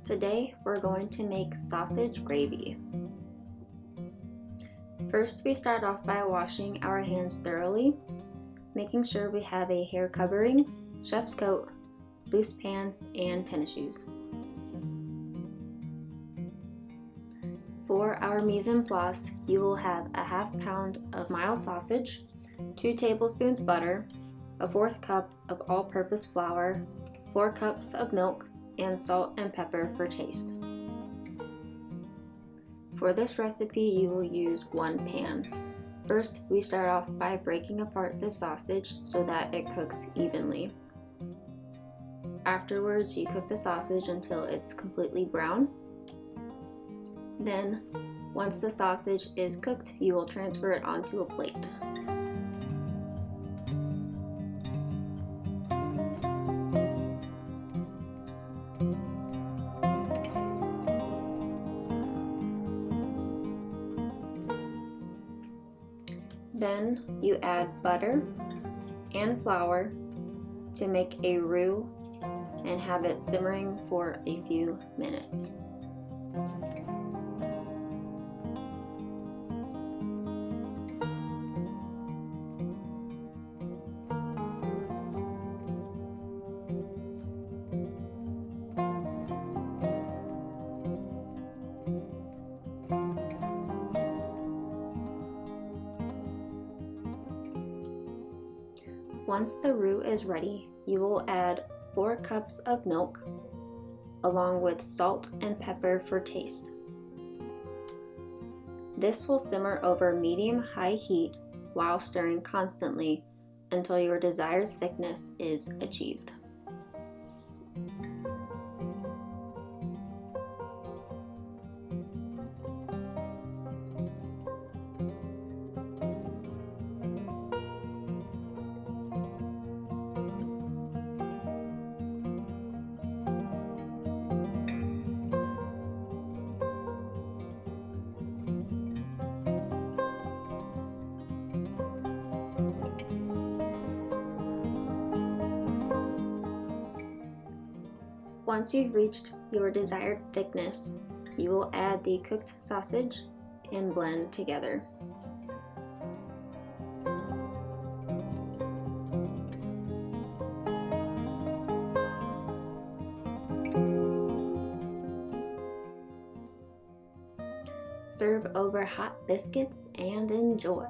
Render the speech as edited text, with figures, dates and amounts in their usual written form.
Today we're going to make sausage gravy. First, we start off by washing our hands thoroughly, making sure we have a hair covering, chef's coat, loose pants, and tennis shoes. For our mise en place, you will have a half pound of mild sausage, 2 tablespoons butter, a 1/4 cup of all-purpose flour, 4 cups of milk, and salt and pepper for taste. For this recipe, you will use 1 pan. First, we start off by breaking apart the sausage so that it cooks evenly. Afterwards, you cook the sausage until it's completely brown. Then, once the sausage is cooked, you will transfer it onto a plate. Then you add butter and flour to make a roux and have it simmering for a few minutes. Once the roux is ready, you will add 4 cups of milk along with salt and pepper for taste. This will simmer over medium-high heat while stirring constantly until your desired thickness is achieved. Once you've reached your desired thickness, you will add the cooked sausage and blend together. Serve over hot biscuits and enjoy.